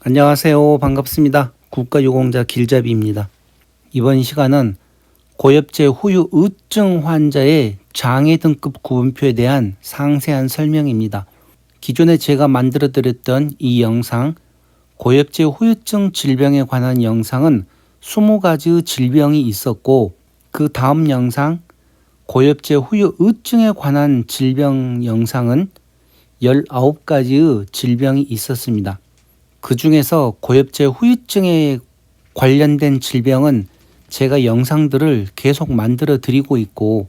안녕하세요. 반갑습니다. 국가유공자 길잡이입니다. 이번 시간은 고엽제 후유의증 환자의 장애 등급 구분표에 대한 상세한 설명입니다. 기존에 제가 만들어 드렸던 이 영상, 고엽제 후유증 질병에 관한 영상은 20가지의 질병이 있었고, 그 다음 영상, 고엽제 후유의증에 관한 질병 영상은 19가지의 질병이 있었습니다. 그 중에서 고엽제 후유증에 관련된 질병은 제가 영상들을 계속 만들어 드리고 있고,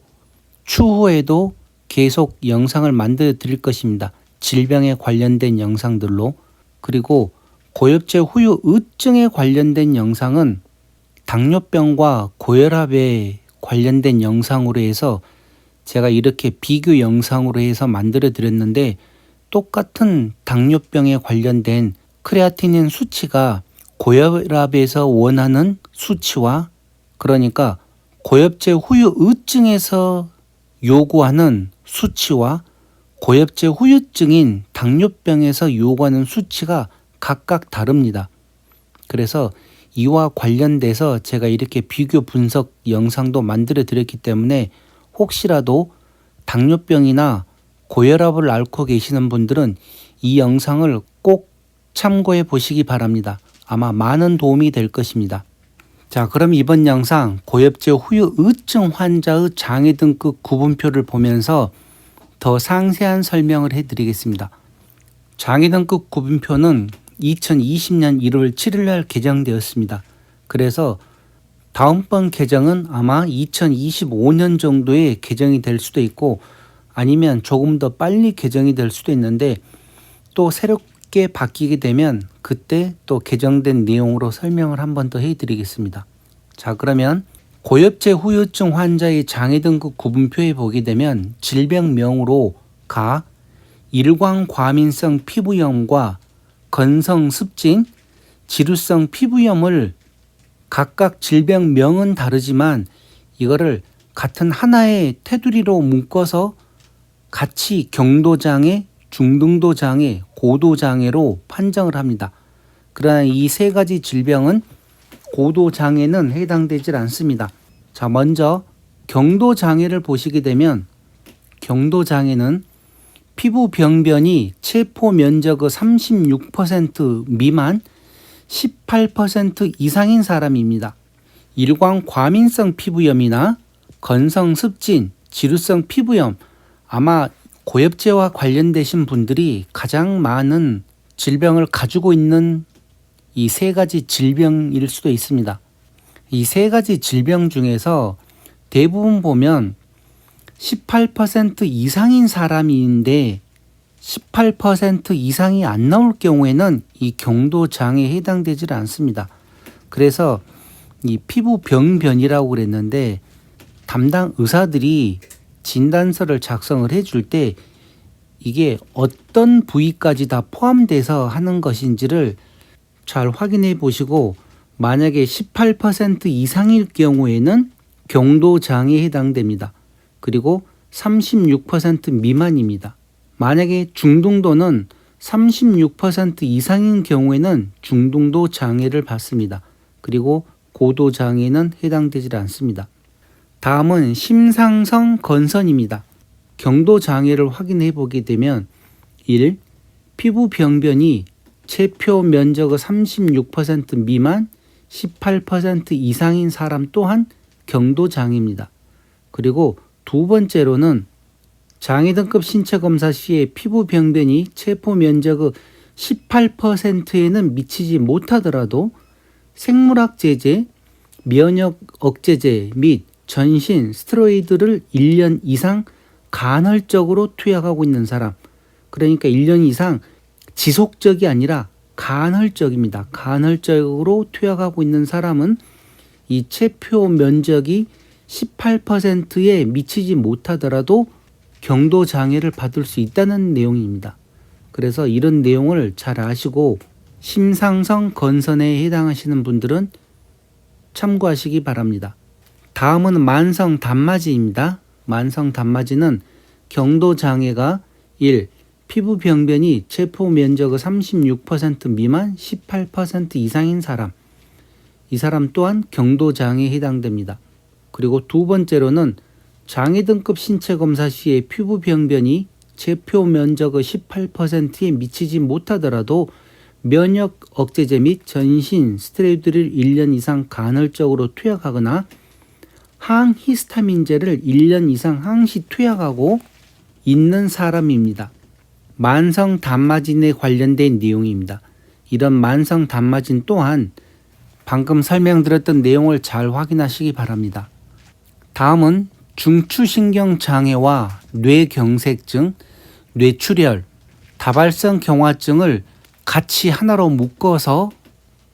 추후에도 계속 영상을 만들어 드릴 것입니다. 질병에 관련된 영상들로. 그리고 고엽제 후유의증에 관련된 영상은 당뇨병과 고혈압에 관련된 영상으로 해서 제가 이렇게 비교 영상으로 해서 만들어 드렸는데, 똑같은 당뇨병에 관련된 크레아티닌 수치가 고혈압에서 원하는 수치와, 그러니까 고엽제 후유의증에서 요구하는 수치와 고엽제 후유증인 당뇨병에서 요구하는 수치가 각각 다릅니다. 그래서 이와 관련돼서 제가 이렇게 비교 분석 영상도 만들어 드렸기 때문에 혹시라도 당뇨병이나 고혈압을 앓고 계시는 분들은 이 영상을 꼭 참고해 보시기 바랍니다. 아마 많은 도움이 될 것입니다. 자, 그럼 이번 영상 고엽제 후유의증 환자의 장애 등급 구분표를 보면서 더 상세한 설명을 해드리겠습니다. 장애 등급 구분표는 2020년 1월 7일 날 개정되었습니다. 그래서 다음번 개정은 아마 2025년 정도에 개정이 될 수도 있고, 아니면 조금 더 빨리 개정이 될 수도 있는데, 또 새롭게 바뀌게 되면 그때 또 개정된 내용으로 설명을 한 번 더 해드리겠습니다. 자, 그러면 고엽제 후유증 환자의 장애 등급 구분표에 보게 되면 질병명으로 가, 일광과민성 피부염과 건성습진, 지루성 피부염을 각각 질병명은 다르지만 이거를 같은 하나의 테두리로 묶어서 같이 경도장애, 중등도장애, 고도장애로 판정을 합니다. 그러나 이 세 가지 질병은 고도장애는 해당되질 않습니다. 자, 먼저 경도장애를 보시게 되면 경도장애는 피부 병변이 체포 면적의 36% 미만 18% 이상인 사람입니다. 일광과민성 피부염이나 건성습진, 지루성 피부염, 아마 고엽제와 관련되신 분들이 가장 많은 질병을 가지고 있는 이 세 가지 질병일 수도 있습니다. 이 세 가지 질병 중에서 대부분 보면 18% 이상인 사람인데 18% 이상이 안 나올 경우에는 이 경도장애에 해당되지 않습니다. 그래서 이 피부병변이라고 그랬는데 담당 의사들이 진단서를 작성을 해줄 때 이게 어떤 부위까지 다 포함돼서 하는 것인지를 잘 확인해 보시고, 만약에 18% 이상일 경우에는 경도장애에 해당됩니다. 그리고 36% 미만입니다. 만약에 중등도는 36% 이상인 경우에는 중등도 장애를 받습니다. 그리고 고도 장애는 해당되지 않습니다. 다음은 심상성 건선입니다. 경도 장애를 확인해 보게 되면 1. 피부 병변이 체표 면적의 36% 미만 18% 이상인 사람 또한 경도 장애입니다. 그리고 두 번째로는 장애 등급 신체 검사 시에 피부 병변이 체포 면적의 18%에는 미치지 못하더라도 생물학 제제, 면역 억제제 및 전신 스테로이드를 1년 이상 간헐적으로 투약하고 있는 사람, 그러니까 1년 이상 지속적이 아니라 간헐적입니다. 간헐적으로 투약하고 있는 사람은 이 체표 면적이 18%에 미치지 못하더라도 경도장애를 받을 수 있다는 내용입니다. 그래서 이런 내용을 잘 아시고 심상성 건선에 해당하시는 분들은 참고하시기 바랍니다. 다음은 만성 단마지입니다. 만성 단마지는 경도장애가 1. 피부 병변이 체포 면적의 36% 미만 18% 이상인 사람, 이 사람 또한 경도장애에 해당됩니다. 그리고 두 번째로는 장애 등급 신체 검사 시에 피부 병변이 체포 면적의 18%에 미치지 못하더라도 면역 억제제 및 전신 스테로이드를 1년 이상 간헐적으로 투약하거나 항히스타민제를 1년 이상 항시 투약하고 있는 사람입니다. 만성 단마진에 관련된 내용입니다. 이런 만성 단마진 또한 방금 설명드렸던 내용을 잘 확인하시기 바랍니다. 다음은 중추신경장애와 뇌경색증, 뇌출혈, 다발성 경화증을 같이 하나로 묶어서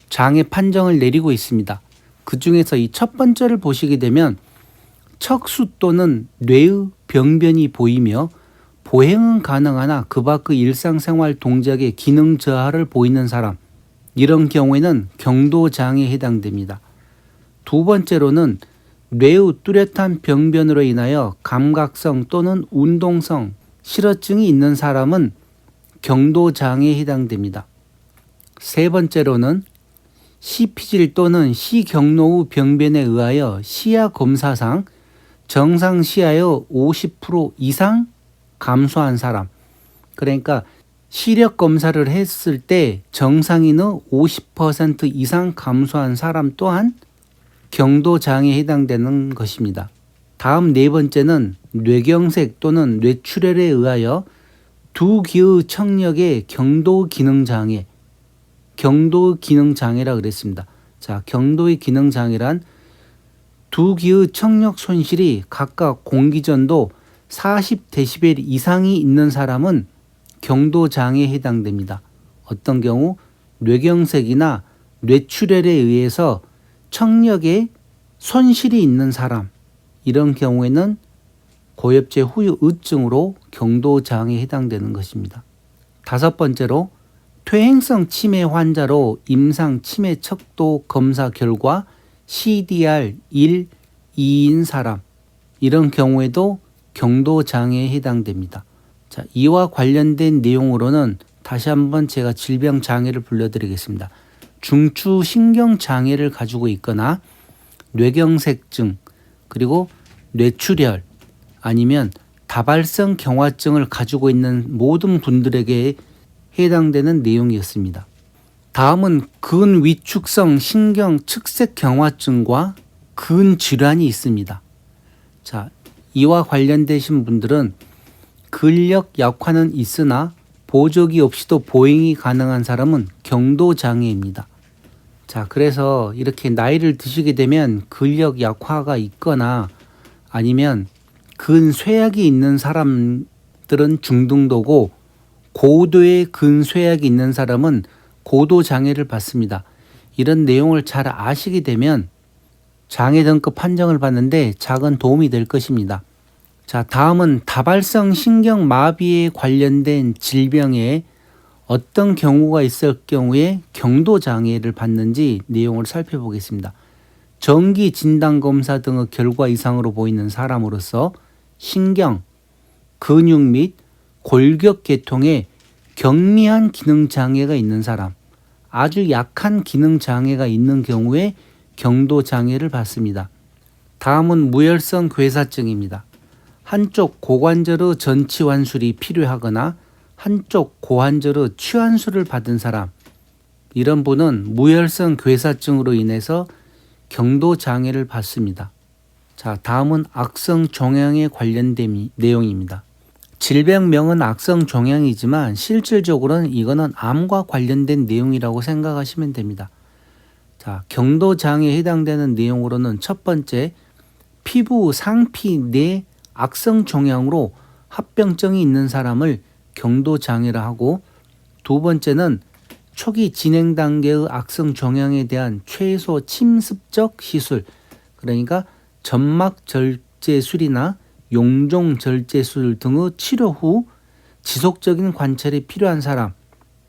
장애 판정을 내리고 있습니다. 그 중에서 이 첫 번째를 보시게 되면 척수 또는 뇌의 병변이 보이며 보행은 가능하나 그 밖의 일상생활 동작의 기능 저하를 보이는 사람, 이런 경우에는 경도장애에 해당됩니다. 두 번째로는 뇌의 뚜렷한 병변으로 인하여 감각성 또는 운동성 실어증이 있는 사람은 경도장애에 해당됩니다. 세 번째로는 시피질 또는 시경노의 병변에 의하여 시야 검사상 정상 시야의 50% 이상 감소한 사람, 그러니까 시력 검사를 했을 때 정상인의 50% 이상 감소한 사람 또한 경도장애에 해당되는 것입니다. 다음 네 번째는 뇌경색 또는 뇌출혈에 의하여 두 귀의 청력의 경도 기능 장애, 경도 기능 장애라 그랬습니다. 자, 경도의 기능 장애란 두 귀의 청력 손실이 각각 공기전도 40데시벨 이상이 있는 사람은 경도 장애에 해당됩니다. 어떤 경우 뇌경색이나 뇌출혈에 의해서 청력에 손실이 있는 사람, 이런 경우에는 고엽제 후유 의증으로 경도 장애에 해당되는 것입니다. 다섯 번째로 퇴행성 치매 환자로 임상 치매 척도 검사 결과 CDR 1, 2인 사람, 이런 경우에도 경도 장애에 해당됩니다. 자, 이와 관련된 내용으로는 다시 한번 제가 질병 장애를 불러드리겠습니다. 중추 신경 장애를 가지고 있거나 뇌경색증, 그리고 뇌출혈, 아니면 다발성 경화증을 가지고 있는 모든 분들에게 해당되는 내용이었습니다. 다음은 근위축성 신경 측색 경화증과 근질환이 있습니다. 자, 이와 관련되신 분들은 근력 약화는 있으나 보조기 없이도 보행이 가능한 사람은 경도장애입니다. 자, 그래서 이렇게 나이를 드시게 되면 근력 약화가 있거나 아니면 근쇠약이 있는 사람들은 중등도고 고도의 근쇠약이 있는 사람은 고도장애를 받습니다. 이런 내용을 잘 아시게 되면 장애 등급 판정을 받는데 작은 도움이 될 것입니다. 자, 다음은 다발성 신경 마비에 관련된 질병에 어떤 경우가 있을 경우에 경도장애를 받는지 내용을 살펴보겠습니다. 정기 진단검사 등의 결과 이상으로 보이는 사람으로서 신경, 근육 및 골격 계통에 경미한 기능장애가 있는 사람, 아주 약한 기능장애가 있는 경우에 경도장애를 받습니다. 다음은 무혈성 괴사증입니다. 한쪽 고관절의 전치환술이 필요하거나 한쪽 고관절의 치환술을 받은 사람, 이런 분은 무혈성 괴사증으로 인해서 경도장애를 받습니다. 자, 다음은 악성 종양에 관련된 내용입니다. 질병명은 악성 종양이지만 실질적으로는 이거는 암과 관련된 내용이라고 생각하시면 됩니다. 자, 경도장애에 해당되는 내용으로는 첫 번째, 피부 상피 내 악성 종양으로 합병증이 있는 사람을 경도장애라 하고, 두 번째는 초기 진행 단계의 악성 종양에 대한 최소 침습적 시술, 그러니까 점막 절제술이나 용종 절제술 등의 치료 후 지속적인 관찰이 필요한 사람,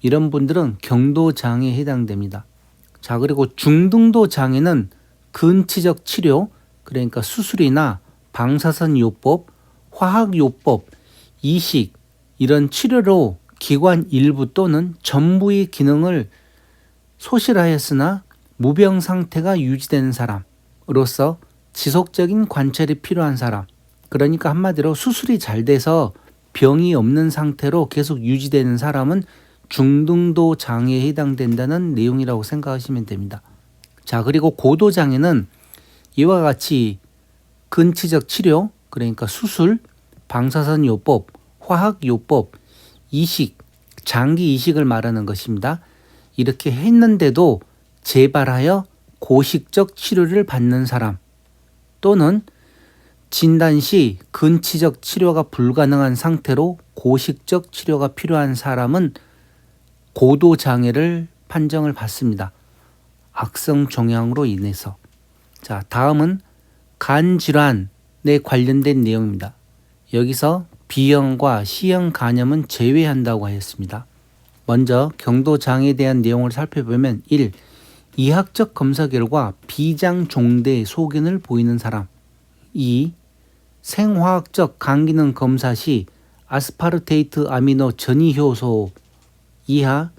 이런 분들은 경도장애에 해당됩니다. 자, 그리고 중등도 장애는 근치적 치료, 그러니까 수술이나 방사선 요법, 화학 요법, 이식, 이런 치료로 기관 일부 또는 전부의 기능을 소실하였으나 무병 상태가 유지되는 사람으로서 지속적인 관찰이 필요한 사람, 그러니까 한마디로 수술이 잘 돼서 병이 없는 상태로 계속 유지되는 사람은 중등도 장애에 해당된다는 내용이라고 생각하시면 됩니다. 자, 그리고 고도 장애는 이와 같이 근치적 치료, 그러니까 수술, 방사선 요법, 화학 요법, 이식, 장기 이식을 말하는 것입니다. 이렇게 했는데도 재발하여 고식적 치료를 받는 사람, 또는 진단 시 근치적 치료가 불가능한 상태로 고식적 치료가 필요한 사람은 고도 장애를 판정을 받습니다. 악성 종양으로 인해서. 자, 다음은 간 질환에 관련된 내용입니다. 여기서 B형과 C형 간염은 제외한다고 하였습니다. 먼저 경도 장애에 대한 내용을 살펴보면 1. 이학적 검사 결과 비장 종대 소견을 보이는 사람. 2. 생화학적 간기능 검사 시 아스파르테이트 아미노 전이 효소 이하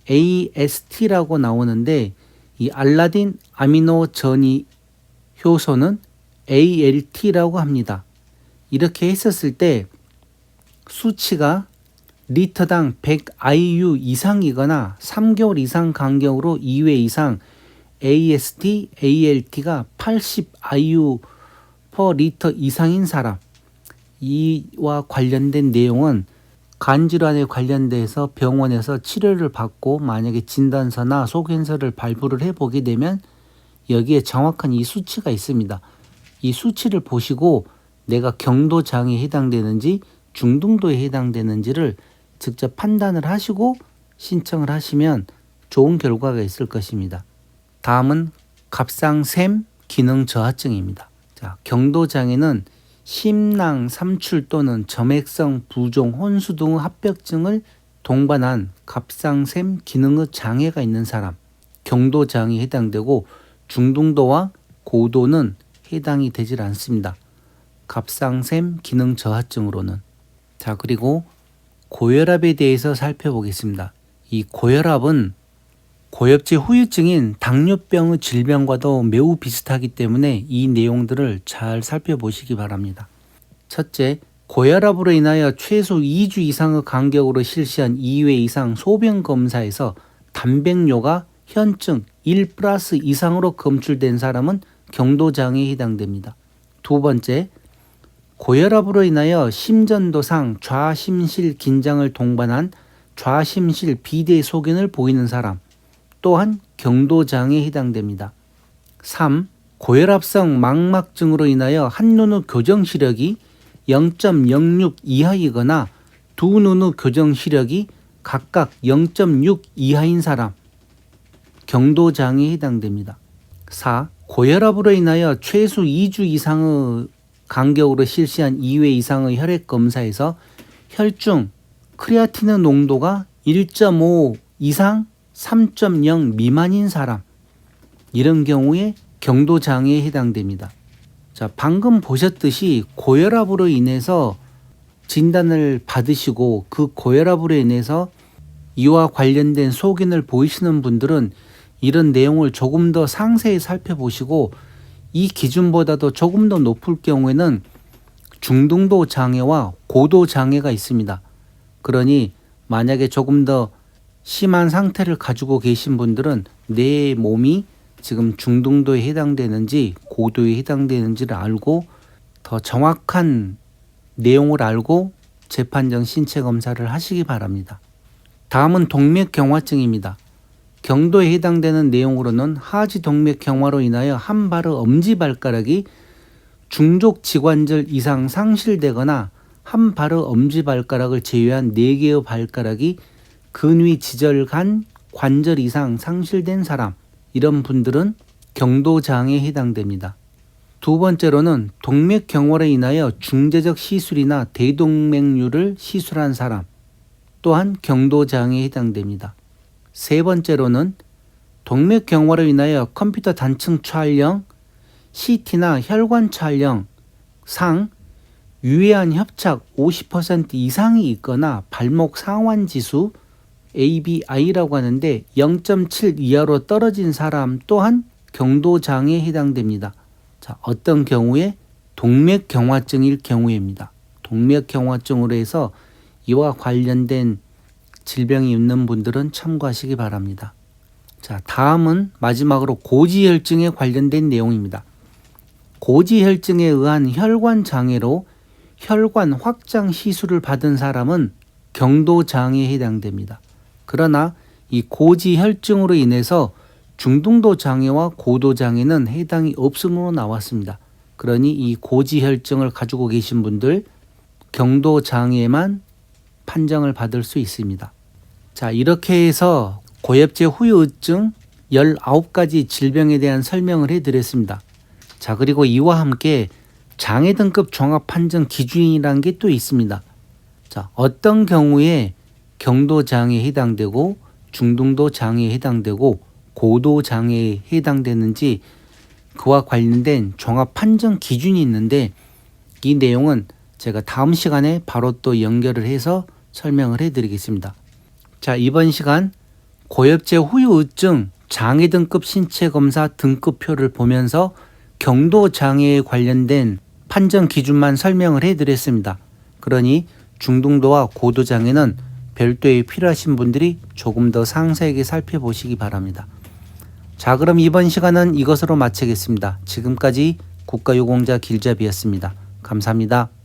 AST라고 나오는데, 이 알라딘 아미노 전이 효소는 ALT라고 합니다. 이렇게 했었을 때 수치가 리터당 100 IU 이상이거나 3개월 이상 간격으로 2회 이상 AST, ALT가 80 IU per 리터 이상인 사람, 이와 관련된 내용은 간질환에 관련돼서 병원에서 치료를 받고 만약에 진단서나 소견서를 발부를 해보게 되면 여기에 정확한 이 수치가 있습니다. 이 수치를 보시고 내가 경도 장애에 해당되는지 중등도에 해당되는지를 직접 판단을 하시고 신청을 하시면 좋은 결과가 있을 것입니다. 다음은 갑상샘 기능 저하증입니다. 자, 경도 장애는 심낭, 삼출 또는 점액성 부종, 혼수 등 합병증을 동반한 갑상샘 기능의 장애가 있는 사람, 경도 장애에 해당되고 중등도와 고도는 해당이 되질 않습니다. 갑상샘 기능 저하증으로는. 자, 그리고 고혈압에 대해서 살펴보겠습니다. 이 고혈압은 고엽제 후유증인 당뇨병의 질병과도 매우 비슷하기 때문에 이 내용들을 잘 살펴보시기 바랍니다. 첫째, 고혈압으로 인하여 최소 2주 이상의 간격으로 실시한 2회 이상 소변 검사에서 단백뇨가 현증 1 플러스 이상으로 검출된 사람은 경도장애에 해당됩니다. 두 번째, 고혈압으로 인하여 심전도상 좌심실 긴장을 동반한 좌심실 비대 소견을 보이는 사람, 또한 경도장애에 해당됩니다. 3. 고혈압성 망막증으로 인하여 한 눈의 교정 시력이 0.06 이하이거나 두 눈의 교정 시력이 각각 0.6 이하인 사람, 경도장애에 해당됩니다. 4. 고혈압으로 인하여 최소 2주 이상의 간격으로 실시한 2회 이상의 혈액 검사에서 혈중 크레아틴의 농도가 1.5 이상 3.0 미만인 사람, 이런 경우에 경도장애에 해당됩니다. 자, 방금 보셨듯이 고혈압으로 인해서 진단을 받으시고 그 고혈압으로 인해서 이와 관련된 소견을 보이시는 분들은 이런 내용을 조금 더 상세히 살펴보시고 이 기준보다도 조금 더 높을 경우에는 중등도 장애와 고도 장애가 있습니다. 그러니 만약에 조금 더 심한 상태를 가지고 계신 분들은 내 몸이 지금 중등도에 해당되는지 고도에 해당되는지를 알고 더 정확한 내용을 알고 재판정 신체 검사를 하시기 바랍니다. 다음은 동맥경화증입니다. 경도에 해당되는 내용으로는 하지 동맥경화로 인하여 한 발의 엄지발가락이 중족지관절 이상 상실되거나 한 발의 엄지발가락을 제외한 4개의 발가락이 근위 지절간 관절 이상 상실된 사람, 이런 분들은 경도장애에 해당됩니다. 두 번째로는 동맥경화로 인하여 중재적 시술이나 대동맥류를 시술한 사람, 또한 경도장애에 해당됩니다. 세 번째로는 동맥경화로 인하여 컴퓨터 단층 촬영, CT나 혈관 촬영, 상, 유해한 협착 50% 이상이 있거나 발목 상완 지수 ABI라고 하는데 0.7 이하로 떨어진 사람 또한 경도 장애에 해당됩니다. 자, 어떤 경우에? 동맥경화증일 경우입니다. 동맥경화증으로 해서 이와 관련된 질병이 있는 분들은 참고하시기 바랍니다. 자, 다음은 마지막으로 고지혈증에 관련된 내용입니다. 고지혈증에 의한 혈관 장애로 혈관 확장 시술을 받은 사람은 경도 장애에 해당됩니다. 그러나 이 고지혈증으로 인해서 중등도 장애와 고도 장애는 해당이 없음으로 나왔습니다. 그러니 이 고지혈증을 가지고 계신 분들 경도 장애만 판정을 받을 수 있습니다. 자, 이렇게 해서 고엽제 후유증 19가지 질병에 대한 설명을 해드렸습니다. 자, 그리고 이와 함께 장애 등급 종합 판정 기준이라는 게 또 있습니다. 자, 어떤 경우에 경도 장애에 해당되고 중등도 장애에 해당되고 고도 장애에 해당되는지 그와 관련된 종합 판정 기준이 있는데 이 내용은 제가 다음 시간에 바로 또 연결을 해서 설명을 해드리겠습니다. 자, 이번 시간 고엽제 후유증 장애 등급 신체 검사 등급표를 보면서 경도 장애에 관련된 판정 기준만 설명을 해드렸습니다. 그러니 중등도와 고도 장애는 별도에 필요하신 분들이 조금 더 상세하게 살펴보시기 바랍니다. 자, 그럼 이번 시간은 이것으로 마치겠습니다. 지금까지 국가유공자 길잡이였습니다. 감사합니다.